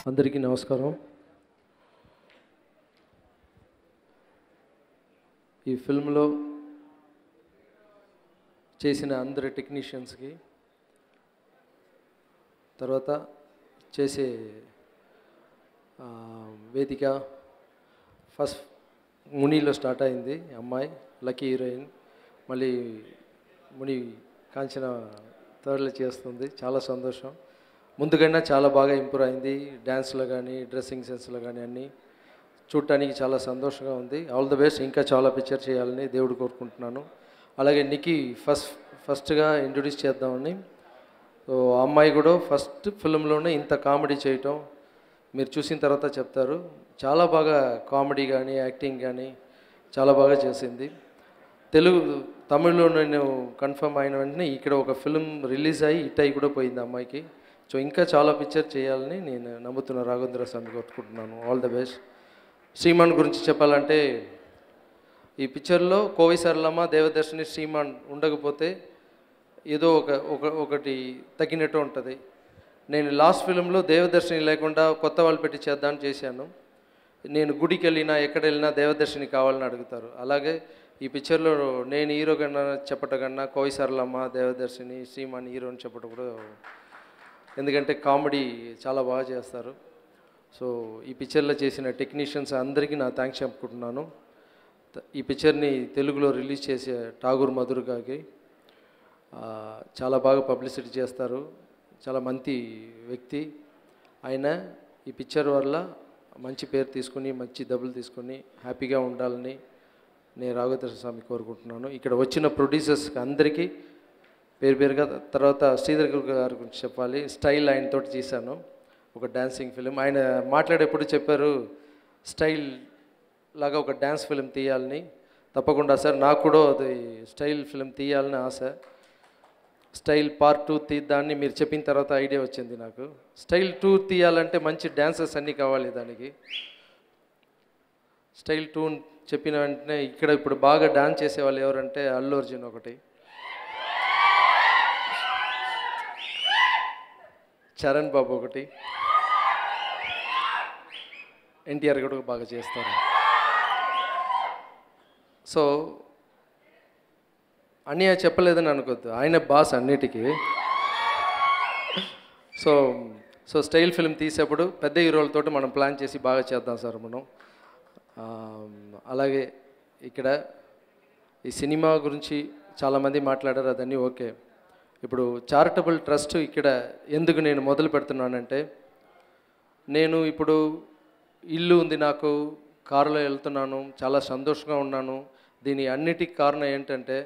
అందరికీ నమస్కారం. ఈ ఫిల్మ్లో చేసిన అందరి టెక్నీషియన్స్కి, తర్వాత చేసే వేదిక ఫస్ట్ మునిలో స్టార్ట్ అయింది. అమ్మాయి లక్కీ హీరోయిన్, మళ్ళీ ముని కాంచన థర్డ్లో చేస్తుంది. చాలా సంతోషం. ముందుకైనా చాలా బాగా ఇంప్రూవ్ అయింది. డ్యాన్స్లో కానీ డ్రెస్సింగ్ సెన్స్లో కానీ అన్నీ చూడటానికి చాలా సంతోషంగా ఉంది. All the best. ఇంకా చాలా పిక్చర్ చేయాలని దేవుడు కోరుకుంటున్నాను. అలాగే నికి ఫస్ట్గా ఇంట్రొడ్యూస్ చేద్దామని. సో అమ్మాయి కూడా ఫస్ట్ ఫిల్మ్లోనే ఇంత కామెడీ చేయటం మీరు చూసిన తర్వాత చెప్తారు. చాలా బాగా కామెడీ కానీ యాక్టింగ్ కానీ చాలా బాగా చేసింది. తమిళ్లో నేను కన్ఫర్మ్ అయిన వెంటనే ఇక్కడ ఒక ఫిల్మ్ రిలీజ్ అయ్యి హిట్ అయ్యి కూడా పోయింది అమ్మాయికి. సో ఇంకా చాలా పిక్చర్ చేయాలని నేను నమ్ముతున్న రాఘవేంద్ర స్వామి కోరుకుంటున్నాను. All the best. శ్రీమాన్ గురించి చెప్పాలంటే, ఈ పిక్చర్లో కోవి సరళమ్మ, దేవదర్శిని, శ్రీమాన్ ఉండకపోతే ఏదో ఒకటి తగ్గినట్టు ఉంటుంది. నేను లాస్ట్ ఫిల్మ్లో దేవదర్శిని లేకుండా కొత్త వాళ్ళు పెట్టి చేద్దామని చేశాను. నేను గుడికి వెళ్ళినా ఎక్కడ వెళ్ళినా దేవదర్శిని కావాలని అడుగుతారు. అలాగే ఈ పిక్చర్లో నేను హీరో కన్నా చెప్పటం కన్నా కోవి సరళమ్మ, దేవదర్శిని, శ్రీమాన్ హీరోని చెప్పటం కూడా, ఎందుకంటే కామెడీ చాలా బాగా చేస్తారు. సో ఈ పిక్చర్లో చేసిన టెక్నీషియన్స్ అందరికీ నా థ్యాంక్స్ చెప్పుకుంటున్నాను. ఈ పిక్చర్ని తెలుగులో రిలీజ్ చేసే ఠాగూర్ మధుర్గాకి చాలా బాగా పబ్లిసిటీ చేస్తారు. చాలా మంచి వ్యక్తి ఆయన. ఈ పిక్చర్ వల్ల మంచి పేరు తీసుకుని మంచి డబ్బులు తీసుకుని హ్యాపీగా ఉండాలని నేను రాఘవేంద్ర స్వామి కోరుకుంటున్నాను. ఇక్కడ వచ్చిన ప్రొడ్యూసర్స్కి అందరికీ పేరు పేరుగా. తర్వాత శ్రీధర్ గారి గురించి చెప్పాలి. స్టైల్ ఆయనతోటి చేశాను ఒక డ్యాన్సింగ్ ఫిలిం. ఆయన మాట్లాడేప్పుడు చెప్పారు స్టైల్ లాగా ఒక డ్యాన్స్ ఫిలిం తీయాలని. తప్పకుండా సార్, నాకు కూడా అది స్టైల్ ఫిలిం తీయాలని ఆశ. స్టైల్ పార్ట్ 2 తీద్దాన్ని మీరు చెప్పిన తర్వాత ఐడియా వచ్చింది నాకు. స్టైల్ 2 తీయాలంటే మంచి డ్యాన్సర్స్ అన్నీ కావాలి. దానికి స్టైల్ 2 చెప్పిన వెంటనే ఇక్కడ ఇప్పుడు బాగా డాన్స్ చేసేవాళ్ళు ఎవరంటే అల్లు అర్జున్ ఒకటి, చరణ్ బాబు ఒకటి, ఎన్టీఆర్ కూడా బాగా చేస్తారు. సో అన్నీ చెప్పలేదని అనుకోద్దు, ఆయన బాస్ అన్నిటికీ. సో స్టైల్ ఫిల్మ్ తీసేప్పుడు పెద్ద హీరోలతో మనం ప్లాన్ చేసి బాగా చేద్దాం సార్ మనం. అలాగే ఇక్కడ ఈ సినిమా గురించి చాలామంది మాట్లాడారు, అదన్నీ ఓకే. ఇప్పుడు చారిటబుల్ ట్రస్ట్ ఇక్కడ ఎందుకు నేను మొదలు పెడుతున్నానంటే, నేను ఇప్పుడు ఇల్లు ఉంది నాకు, కారులో వెళ్తున్నాను, చాలా సంతోషంగా ఉన్నాను. దీని అన్నిటికీ కారణం ఏంటంటే,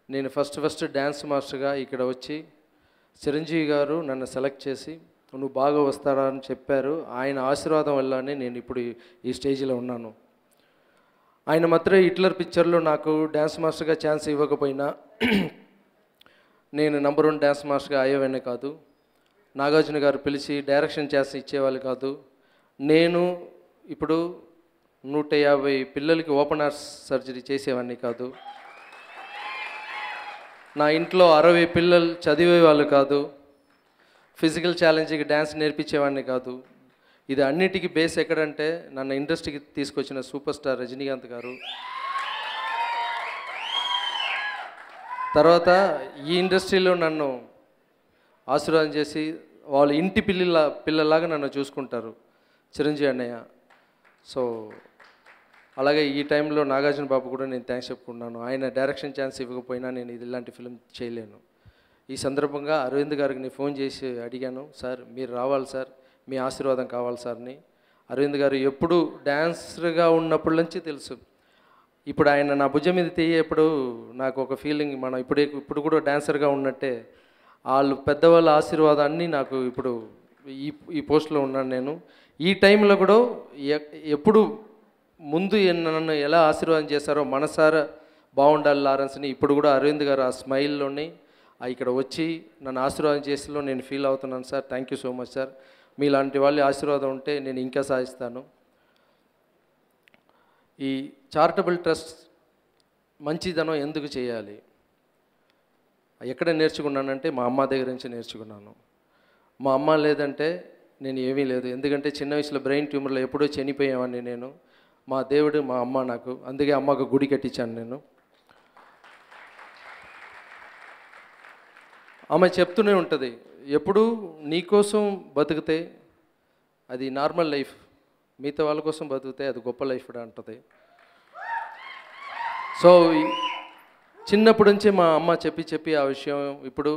నేను ఫస్ట్ డ్యాన్స్ మాస్టర్గా ఇక్కడ వచ్చి చిరంజీవి గారు నన్ను సెలెక్ట్ చేసి నువ్వు బాగా వస్తారా అని చెప్పారు. ఆయన ఆశీర్వాదం వల్లనే నేను ఇప్పుడు ఈ స్టేజ్లో ఉన్నాను. ఆయన మాత్రం హిట్లర్ పిక్చర్లో నాకు డ్యాన్స్ మాస్టర్గా ఛాన్స్ ఇవ్వకపోయినా నేను నంబర్ 1 డ్యాన్స్ మాస్టర్గా అయ్యేవాడిని కాదు. నాగార్జున గారు పిలిచి డైరెక్షన్ ఛాన్స్ ఇచ్చేవాళ్ళు కాదు. నేను ఇప్పుడు 150 పిల్లలకి ఓపెన్ హార్ట్ సర్జరీ చేసేవాడిని కాదు. నా ఇంట్లో 60 పిల్లలు చదివేవాళ్ళు కాదు. ఫిజికల్ ఛాలెంజ్కి డ్యాన్స్ నేర్పించేవాడిని కాదు. ఇది అన్నిటికీ బేస్ ఎక్కడంటే, నన్ను ఇండస్ట్రీకి తీసుకొచ్చిన సూపర్ స్టార్ రజనీకాంత్ గారు. తర్వాత ఈ ఇండస్ట్రీలో నన్ను ఆశీర్వాదం చేసి వాళ్ళు ఇంటి పిల్లలాగా నన్ను చూసుకుంటారు చిరంజీవి అన్నయ్య. సో అలాగే ఈ టైంలో నాగార్జున బాబు కూడా నేను థ్యాంక్స్ చెప్పుకున్నాను. ఆయన డైరెక్షన్ ఛాన్స్ ఇవ్వకపోయినా నేను ఇలాంటి ఫిల్మ్ చేయలేను. ఈ సందర్భంగా అరవింద్ గారికి నేను ఫోన్ చేసి అడిగాను, సార్ మీరు రావాలి సార్, మీ ఆశీర్వాదం కావాలి సార్ని. అరవింద్ గారు ఎప్పుడు డ్యాన్సర్గా ఉన్నప్పటి నుంచి తెలుసు. ఇప్పుడు ఆయన నా భుజం మీద తీయేప్పుడు నాకు ఒక ఫీలింగ్, మనం ఇప్పుడు కూడా డాన్సర్గా ఉన్నట్టే. వాళ్ళు పెద్దవాళ్ళ ఆశీర్వాదాన్ని నాకు ఇప్పుడు ఈ పోస్ట్లో ఉన్నాను నేను. ఈ టైంలో కూడా ఎప్పుడు ముందు నన్ను ఎలా ఆశీర్వాదం చేశారో మనసారా బాగుండాలి లారెన్స్ని, ఇప్పుడు కూడా అరవింద్ గారు ఆ స్మైల్లోని ఇక్కడ వచ్చి నన్ను ఆశీర్వాదం చేసేలో నేను ఫీల్ అవుతున్నాను sir. Thank you so much sir. మీలాంటి వాళ్ళ ఆశీర్వాదం ఉంటే నేను ఇంకా సాధిస్తాను. ఈ చారిటబుల్ ట్రస్ట్ మంచిదనం ఎందుకు చేయాలి, ఎక్కడ నేర్చుకున్నానంటే మా అమ్మ దగ్గర నుంచి నేర్చుకున్నాను. మా అమ్మ లేదంటే నేను ఏమీ లేదు. ఎందుకంటే చిన్న వయసులో బ్రెయిన్ ట్యూమర్లో ఎప్పుడో చనిపోయామని నేను. మా దేవుడు మా అమ్మ నాకు, అందుకే అమ్మకు గుడి కట్టించాను నేను. ఆమె చెప్తూనే ఉంటుంది, ఎప్పుడు నీకోసం బతికితే అది నార్మల్ లైఫ్, మిగతా వాళ్ళ కోసం బతికితే అది గొప్ప లైఫ్ అంటుంది. సో చిన్నప్పటి నుంచి మా అమ్మ చెప్పి ఆ విషయం ఇప్పుడు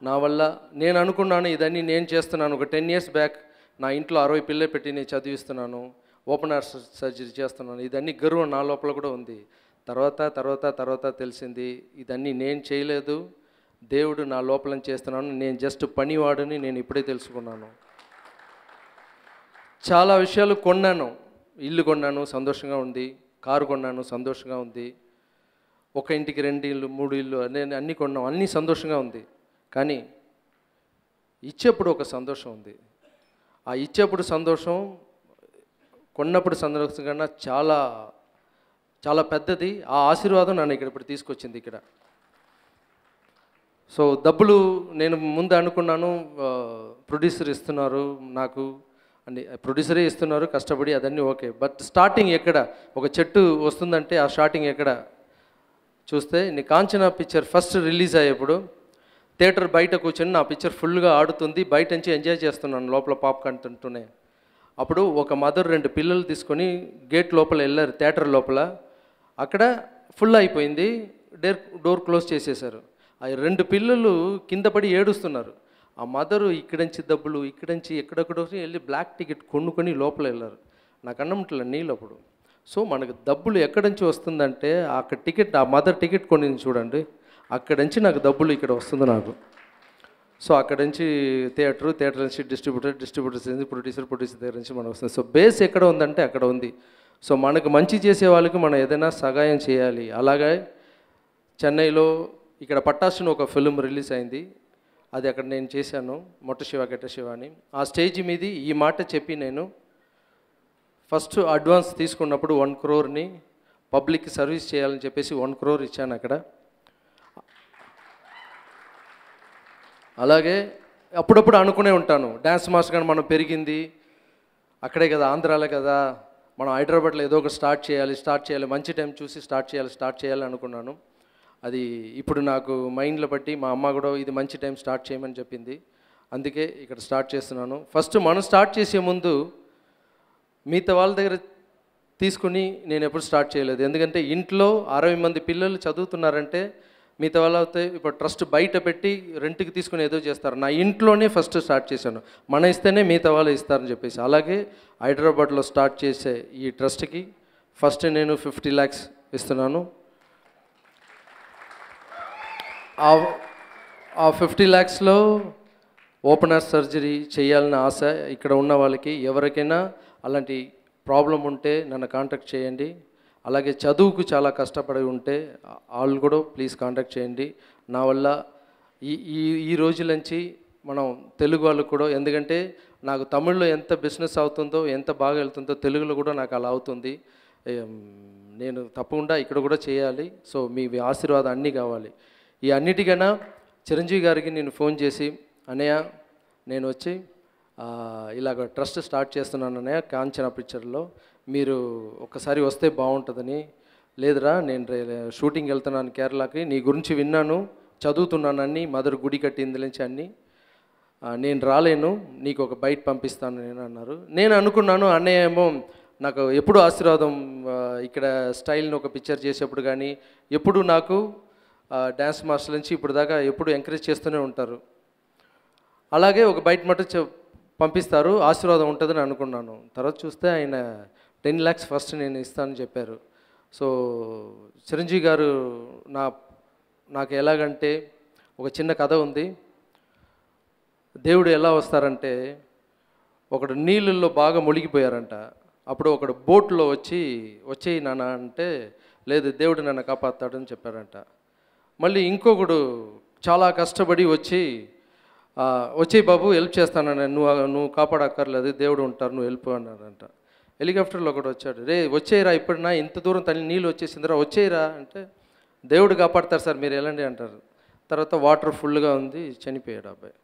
నా వల్ల నేను అనుకున్నాను, ఇదన్నీ నేను చేస్తున్నాను. ఒక 10 years బ్యాక్ నా ఇంట్లో 60 పిల్లలు పెట్టి నేను చదివిస్తున్నాను, ఓపెన్ హార్ట్ సర్జరీ చేస్తున్నాను. ఇదన్నీ గర్వం నా లోపల కూడా ఉంది. తర్వాత తెలిసింది, ఇదన్నీ నేను చేయలేదు, దేవుడు నా లోపల చేస్తున్నాను, నేను జస్ట్ పనివాడని నేను ఇప్పుడే తెలుసుకున్నాను. చాలా విషయాలు కొన్నాను, ఇల్లు కొన్నాను, సంతోషంగా ఉంది. కారు కొన్నాను, సంతోషంగా ఉంది. ఒక ఇంటికి 2 ఇళ్ళు 3 ఇళ్ళు అన్నీ కొన్నాం, అన్నీ సంతోషంగా ఉంది. కానీ ఇచ్చేప్పుడు ఒక సంతోషం ఉంది. ఆ ఇచ్చేప్పుడు సంతోషం కొన్నప్పుడు సంతోషం కన్నా చాలా చాలా పెద్దది. ఆ ఆశీర్వాదం నన్ను ఇప్పుడు తీసుకొచ్చింది ఇక్కడ. సో డబ్బులు నేను ముందు అనుకున్నాను, ప్రొడ్యూసర్ ఇస్తున్నారు నాకు అని, ప్రొడ్యూసరే ఇస్తున్నారు కష్టపడి, అదన్నీ ఓకే. బట్ స్టార్టింగ్ ఎక్కడ ఒక చెట్టు వస్తుందంటే ఆ స్టార్టింగ్ ఎక్కడ చూస్తే, నీ కాంచనా పిక్చర్ ఫస్ట్ రిలీజ్ అయ్యేప్పుడు థియేటర్ బయట కూర్చొని నా పిక్చర్ ఫుల్గా ఆడుతుంది, బయట నుంచి ఎంజాయ్ చేస్తున్నాను లోపల పాప్కార్న్ తింటూనే. అప్పుడు ఒక మదర్ 2 పిల్లలు తీసుకొని గేట్ లోపల వెళ్ళారు, థియేటర్ లోపల. అక్కడ ఫుల్ అయిపోయింది, డోర్ క్లోజ్ చేసేసారు. ఆ 2 పిల్లలు కింద పడి ఏడుస్తున్నారు. ఆ మదరు ఇక్కడి నుంచి డబ్బులు, ఇక్కడి నుంచి ఎక్కడెక్కడో వెళ్ళి బ్లాక్ టికెట్ కొనుక్కొని లోపల వెళ్ళారు. నాకు అన్నముట్ల నీళ్ళు అప్పుడు. సో మనకు డబ్బులు ఎక్కడి నుంచి వస్తుందంటే అక్కడ టికెట్, ఆ మదర్ టికెట్ కొనింది చూడండి, అక్కడి నుంచి నాకు డబ్బులు ఇక్కడ వస్తుంది నాకు. సో అక్కడి నుంచి థియేటర్ నుంచి డిస్ట్రిబ్యూటర్స్ నుంచి ప్రొడ్యూసర్ దగ్గర నుంచి మనకు వస్తుంది. సో బేస్ ఎక్కడ ఉందంటే అక్కడ ఉంది. సో మనకు మంచి చేసే వాళ్ళకి మనం ఏదైనా సహాయం చేయాలి. అలాగే చెన్నైలో ఇక్కడ పట్టాసుని ఒక ఫిల్మ్ రిలీజ్ అయింది, అది అక్కడ నేను చేశాను, మొట్ట శివ గెట్ట శివ అని. ఆ స్టేజ్ మీది ఈ మాట చెప్పి నేను ఫస్ట్ అడ్వాన్స్ తీసుకున్నప్పుడు 1 crore పబ్లిక్కి సర్వీస్ చేయాలని చెప్పేసి 1 crore ఇచ్చాను అక్కడ. అలాగే అప్పుడప్పుడు అనుకునే ఉంటాను, డ్యాన్స్ మాస్టర్ కానీ మనం పెరిగింది అక్కడే కదా, ఆంధ్రాలే కదా, మనం హైదరాబాద్లో ఏదో ఒకటి స్టార్ట్ చేయాలి, మంచి టైం చూసి స్టార్ట్ చేయాలి అనుకున్నాను. అది ఇప్పుడు నాకు మైండ్లో బట్టి మా అమ్మ కూడా ఇది మంచి టైం స్టార్ట్ చేయమని చెప్పింది, అందుకే ఇక్కడ స్టార్ట్ చేస్తున్నాను. ఫస్ట్ మనం స్టార్ట్ చేసే ముందు మిగతా వాళ్ళ దగ్గర తీసుకుని నేను ఎప్పుడు స్టార్ట్ చేయలేదు. ఎందుకంటే ఇంట్లో 60 మంది పిల్లలు చదువుతున్నారంటే మిగతా వాళ్ళు అయితే ఇప్పుడు ట్రస్ట్ బయట పెట్టి రెంట్కి తీసుకుని ఏదో చేస్తారు. నా ఇంట్లోనే ఫస్ట్ స్టార్ట్ చేశాను, మన ఇస్తేనే మిగతా వాళ్ళు ఇస్తారని చెప్పేసి. అలాగే హైదరాబాద్లో స్టార్ట్ చేసే ఈ ట్రస్ట్కి ఫస్ట్ నేను 50 lakhs ఇస్తున్నాను. ఆ 50 lakhsలో ఓపెన్ హార్ట్ సర్జరీ చేయాలని ఆశ ఇక్కడ ఉన్న వాళ్ళకి, ఎవరికైనా అలాంటి ప్రాబ్లం ఉంటే నన్ను కాంటాక్ట్ చేయండి. అలాగే చదువుకు చాలా కష్టపడి ఉంటే వాళ్ళు కూడా ప్లీజ్ కాంటాక్ట్ చేయండి. నా వల్ల ఈ రోజుల నుంచి మనం తెలుగు వాళ్ళకు కూడా, ఎందుకంటే నాకు తమిళ్లో ఎంత బిజినెస్ అవుతుందో, ఎంత బాగా వెళ్తుందో, తెలుగులో కూడా నాకు అలా అవుతుంది. నేను తప్పకుండా ఇక్కడ కూడా చేయాలి. సో మీ ఆశీర్వాదం అన్నీ కావాలి. ఈ అన్నిటికన్నా చిరంజీవి గారికి నేను ఫోన్ చేసి, అన్నయ్య నేను వచ్చి ఇలాగ ట్రస్ట్ స్టార్ట్ చేస్తున్నాను అన్నయ్య కాంచనా పిక్చర్లో, మీరు ఒక్కసారి వస్తే బాగుంటుందని. లేదురా నేను షూటింగ్ వెళ్తున్నాను కేరళకి, నీ గురించి విన్నాను, చదువుతున్నాను అన్నీ, మదర్ గుడి కట్టింది నుంచి అన్నీ, నేను రాలేను, నీకు ఒక బైట్ పంపిస్తాను నేను అన్నారు. నేను అనుకున్నాను అన్నయ్య ఏమో నాకు ఎప్పుడు ఆశీర్వాదం, ఇక్కడ స్టైల్ని ఒక పిక్చర్ చేసేప్పుడు కానీ ఎప్పుడు నాకు డ్యాన్స్ మాస్టర్ నుంచి ఇప్పుడు దాకా ఎప్పుడు ఎంకరేజ్ చేస్తూనే ఉంటారు. అలాగే ఒక బయట మటు పంపిస్తారు, ఆశీర్వాదం ఉంటుందని అనుకున్నాను. తర్వాత చూస్తే ఆయన 10 lakhs ఫస్ట్ నేను ఇస్తానని చెప్పారు. సో చిరంజీవి గారు నాకు ఎలాగంటే ఒక చిన్న కథ ఉంది. దేవుడు ఎలా వస్తారంటే, ఒకడు నీళ్ళల్లో బాగా మునిగిపోయారంట. అప్పుడు ఒకడు బోట్లో వచ్చేయి నాన్న అంటే, లేదు దేవుడు నన్ను కాపాడుతాడని చెప్పారంట. మళ్ళీ ఇంకొకడు చాలా కష్టపడి వచ్చి బాబు హెల్ప్ చేస్తానని, నువ్వు కాపాడక్కర్లేదు, దేవుడు ఉంటారు, నువ్వు హెల్ప్ అన్నారంట. హెలికాప్టర్లో ఒకటి వచ్చాడు, రే వచ్చేయరా, ఇప్పుడునా ఇంత దూరం తల్లి నీళ్ళు వచ్చేసిందిరా, వచ్చేయరా అంటే, దేవుడు కాపాడతారు సార్ మీరు వెళ్ళండి అంటారు. తర్వాత వాటర్ ఫుల్గా ఉంది, చనిపోయాడు అబ్బాయి.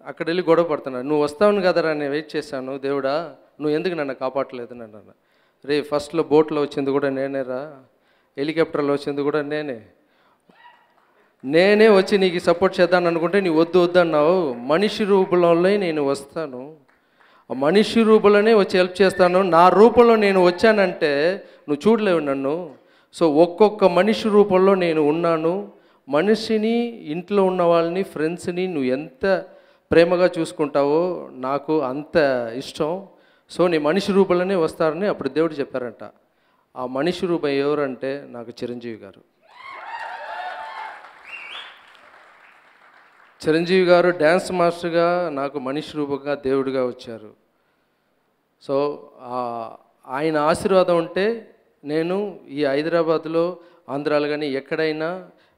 అక్కడ వెళ్ళి గొడవ పడుతున్నాడు. నువ్వు వస్తావును కదరా, నేను వెయిట్ చేశాను, దేవుడా నువ్వు ఎందుకు నన్ను కాపాడలేదు నన్ను. రే ఫస్ట్లో బోట్లో వచ్చింది కూడా నేనేరా, హెలికాప్టర్లో వచ్చింది కూడా నేనే వచ్చి నీకు సపోర్ట్ చేద్దాను అనుకుంటే నీ వద్దు వద్దన్నావు. మనిషి రూపంలోనే నేను వస్తాను, ఆ మనిషి రూపంలోనే వచ్చి హెల్ప్ చేస్తాను. నా రూపంలో నేను వచ్చానంటే నువ్వు చూడలేవు నన్ను. సో ఒక్కొక్క మనిషి రూపంలో నేను ఉన్నాను. మనిషిని, ఇంట్లో ఉన్న వాళ్ళని, ఫ్రెండ్స్ని నువ్వు ఎంత ప్రేమగా చూసుకుంటావో నాకు అంత ఇష్టం. సో నీ మనిషి రూపంలోనే వస్తారని అప్పుడు దేవుడు చెప్పారంట. ఆ మనిషి రూపం ఎవరంటే నాకు చిరంజీవి గారు. చిరంజీవి గారు డ్యాన్స్ మాస్టర్గా నాకు మనిషి రూపంగా దేవుడిగా వచ్చారు. సో ఆయన ఆశీర్వాదం ఉంటే నేను ఈ హైదరాబాద్లో, ఆంధ్రాలో కానీ ఎక్కడైనా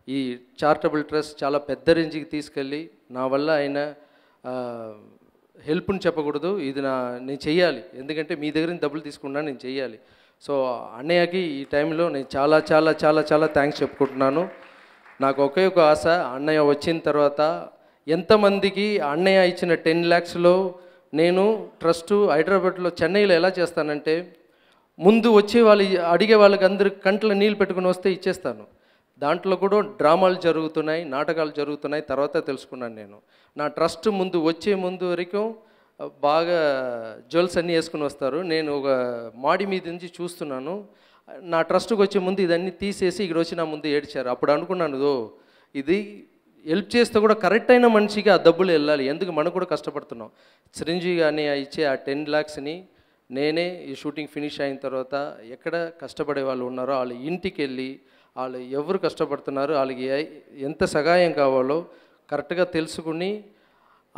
ఈ చారిటబుల్ ట్రస్ట్ చాలా పెద్ద రేంజ్కి తీసుకెళ్ళి నా వల్ల ఆయన హెల్ప్ని చెప్పకూడదు, ఇది నేను చెయ్యాలి, ఎందుకంటే మీ దగ్గర నుంచి డబ్బులు తీసుకున్నా నేను చెయ్యాలి. సో అన్నయ్యకి ఈ టైంలో నేను చాలా చాలా చాలా చాలా థ్యాంక్స్ చెప్పుకుంటున్నాను. నాకు ఒకే ఒక ఆశ, అన్నయ్య వచ్చిన తర్వాత ఎంతమందికి అన్నయ్య ఇచ్చిన 10 lakhsలో నేను ట్రస్ట్ హైదరాబాద్లో, చెన్నైలో ఎలా చేస్తానంటే ముందు వచ్చే వాళ్ళు అడిగే వాళ్ళకి అందరికి కంట్లో నీళ్ళు పెట్టుకుని వస్తే ఇచ్చేస్తాను. దాంట్లో కూడా డ్రామాలు జరుగుతున్నాయి, నాటకాలు జరుగుతున్నాయి, తర్వాత తెలుసుకున్నాను నేను. నా ట్రస్ట్ ముందు వచ్చే ముందు వరకు బాగా జ్యువెల్స్ అన్నీ వేసుకుని వస్తారు. నేను ఒక మాడి మీద నుంచి చూస్తున్నాను. నా ట్రస్ట్కి వచ్చే ముందు ఇదన్నీ తీసేసి ఇక్కడ వచ్చి నా ముందు ఏడ్చారు. అప్పుడు అనుకున్నాను, ఇది హెల్ప్ చేస్తే కూడా కరెక్ట్ అయిన మనిషికి ఆ డబ్బులు వెళ్ళాలి, ఎందుకు మనం కూడా కష్టపడుతున్నాం. చిరంజీవి గారిని ఇచ్చే ఆ 10 lakhsని నేనే ఈ షూటింగ్ ఫినిష్ అయిన తర్వాత ఎక్కడ కష్టపడే వాళ్ళు ఉన్నారో వాళ్ళ ఇంటికి వెళ్ళి వాళ్ళు ఎవరు కష్టపడుతున్నారు, వాళ్ళకి ఎంత సహాయం కావాలో కరెక్ట్గా తెలుసుకుని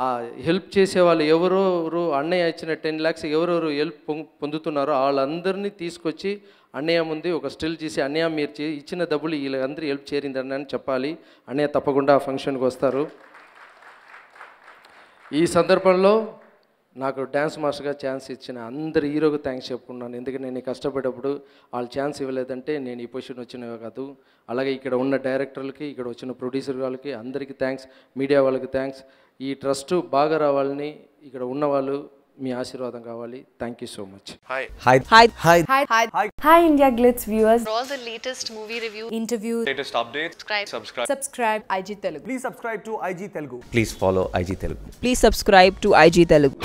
ఆ హెల్ప్ చేసే వాళ్ళు ఎవరెవరు, అన్నయ్య ఇచ్చిన 10 lakhs ఎవరెవరు హెల్ప్ పొందుతున్నారో వాళ్ళందరినీ తీసుకొచ్చి అన్నయ్య ముందు ఒక స్టిల్ చేసి, అన్నయ్య మీరు ఇచ్చిన డబ్బులు వీళ్ళందరూ హెల్ప్ చేరిందని అని చెప్పాలి. అన్నయ్య తప్పకుండా ఆ ఫంక్షన్కి వస్తారు. ఈ సందర్భంలో నాకు డ్యాన్స్ మాస్టర్గా ఛాన్స్ ఇచ్చిన అందరు హీరోకి థ్యాంక్స్ చెప్పుకున్నాను. ఎందుకంటే నేను కష్టపడేటప్పుడు వాళ్ళు ఛాన్స్ ఇవ్వలేదంటే నేను ఈ పొజిషన్ వచ్చినవి కాదు. అలాగే ఇక్కడ ఉన్న డైరెక్టర్లకి, ఇక్కడ వచ్చిన ప్రొడ్యూసర్ వాళ్ళకి అందరికీ థ్యాంక్స్, మీడియా వాళ్ళకి థ్యాంక్స్. ఈ ట్రస్ట్ బాగా రావాలని ఇక్కడ ఉన్న వాళ్ళు మీ ఆశీర్వాదం కావాలి. Thank you so much. Hi India Glitz viewers. For all the latest movie review, Interview, latest updates, subscribe IG Telugu. Please subscribe to IG Telugu. Please follow IG Telugu. Please subscribe to IG Telugu.